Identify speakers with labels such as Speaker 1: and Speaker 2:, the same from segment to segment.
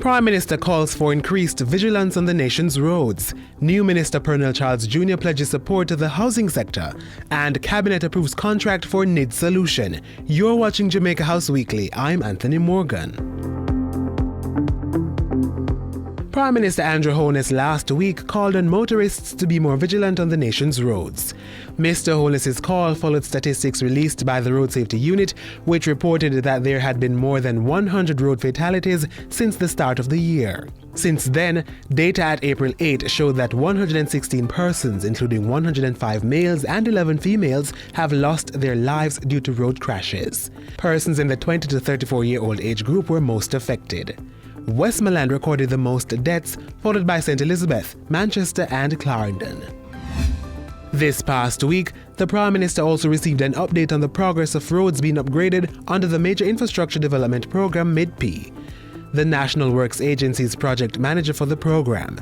Speaker 1: Prime Minister calls for increased vigilance on the nation's roads. New Minister Pernell Charles Jr. pledges support to the housing sector. And Cabinet approves contract for NID solution. You're watching Jamaica House Weekly. I'm Anthony Morgan. Prime Minister Andrew Holness last week called on motorists to be more vigilant on the nation's roads. Mr. Holness's call followed statistics released by the Road Safety Unit, which reported that there had been more than 100 road fatalities since the start of the year. Since then, data at April 8 showed that 116 persons, including 105 males and 11 females, have lost their lives due to road crashes. Persons in the 20 to 34-year-old age group were most affected. Westmoreland recorded the most deaths, followed by St. Elizabeth, Manchester and Clarendon. This past week, the Prime Minister also received an update on the progress of roads being upgraded under the Major Infrastructure Development Program MIDP. The National Works Agency's project manager for the program.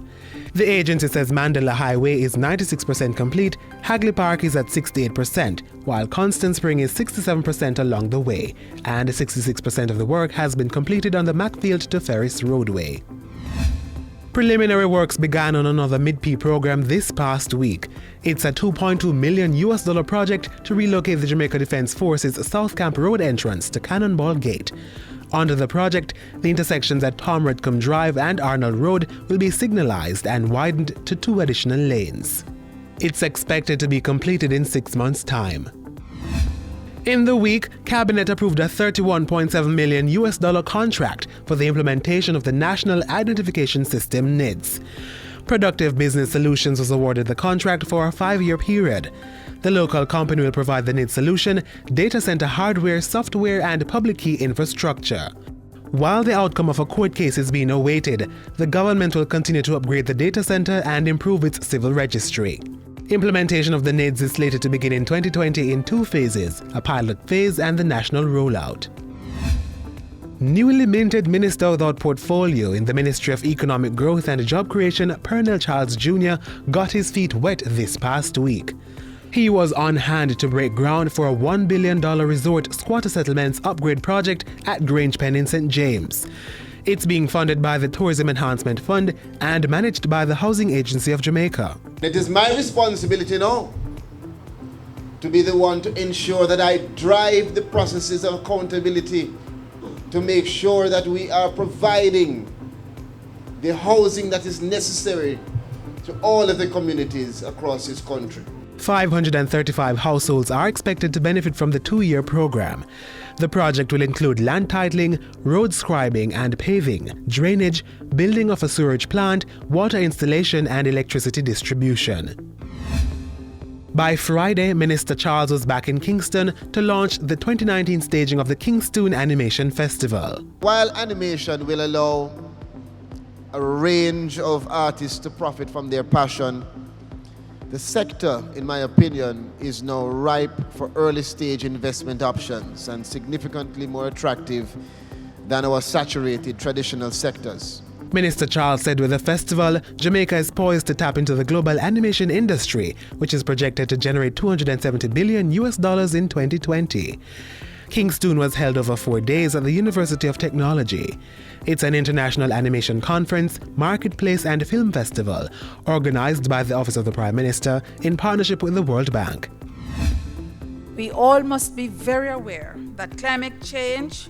Speaker 1: The agency says Mandela Highway is 96% complete, Hagley Park is at 68%, while Constant Spring is 67% along the way, and 66% of the work has been completed on the Macfield to Ferris roadway. Preliminary works began on another MIDP program this past week. It's a $2.2 million project to relocate the Jamaica Defence Force's South Camp Road entrance to Cannonball Gate. Under the project, the intersections at Tom Redcombe Drive and Arnold Road will be signalized and widened to 2 additional lanes. It's expected to be completed in 6 months' time. In the week, Cabinet approved a $31.7 million contract for the implementation of the National Identification System NIDS. Productive Business Solutions was awarded the contract for a 5-year period. The local company will provide the NID solution, data center hardware, software, and public key infrastructure. While the outcome of a court case is being awaited, the government will continue to upgrade the data center and improve its civil registry. Implementation of the NIDS is slated to begin in 2020 in 2 phases, a pilot phase and the national rollout. Newly minted Minister without portfolio in the Ministry of Economic Growth and Job Creation, Pernell Charles Jr. got his feet wet this past week. He was on hand to break ground for a $1 billion resort squatter settlements upgrade project at Grange Pen in St. James. It's being funded by the Tourism Enhancement Fund and managed by the Housing Agency of Jamaica.
Speaker 2: It is my responsibility now to be the one to ensure that I drive the processes of accountability to make sure that we are providing the housing that is necessary to all of the communities across this country.
Speaker 1: 535 households are expected to benefit from the 2-year program. The project will include land titling, road scribing and paving, drainage, building of a sewage plant, water installation and electricity distribution. By Friday, Minister Charles was back in Kingston to launch the 2019 staging of the Kingston Animation Festival.
Speaker 2: While animation will allow a range of artists to profit from their passion, the sector, in my opinion, is now ripe for early-stage investment options and significantly more attractive than our saturated traditional sectors.
Speaker 1: Minister Charles said with the festival, Jamaica is poised to tap into the global animation industry, which is projected to generate $270 billion in 2020. Kingston was held over 4 days at the University of Technology. It's an international animation conference, marketplace and film festival organized by the Office of the Prime Minister in partnership with the World Bank.
Speaker 3: We all must be very aware that climate change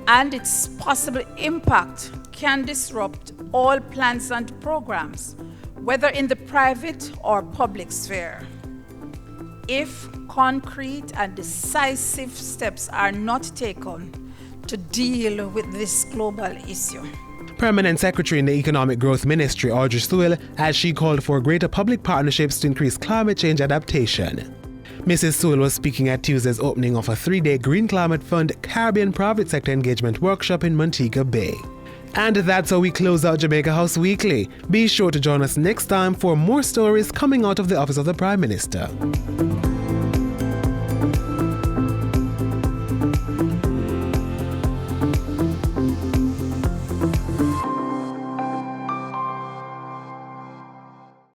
Speaker 3: and its possible impact can disrupt all plans and programs, whether in the private or public sphere. If concrete and decisive steps are not taken to deal with this global issue.
Speaker 1: Permanent Secretary in the Economic Growth Ministry, Audrey Sewell, as she called for greater public partnerships to increase climate change adaptation. Mrs. Sewell was speaking at Tuesday's opening of a 3-day Green Climate Fund Caribbean Private Sector Engagement Workshop in Montego Bay. And that's how we close out Jamaica House Weekly. Be sure to join us next time for more stories coming out of the Office of the Prime Minister.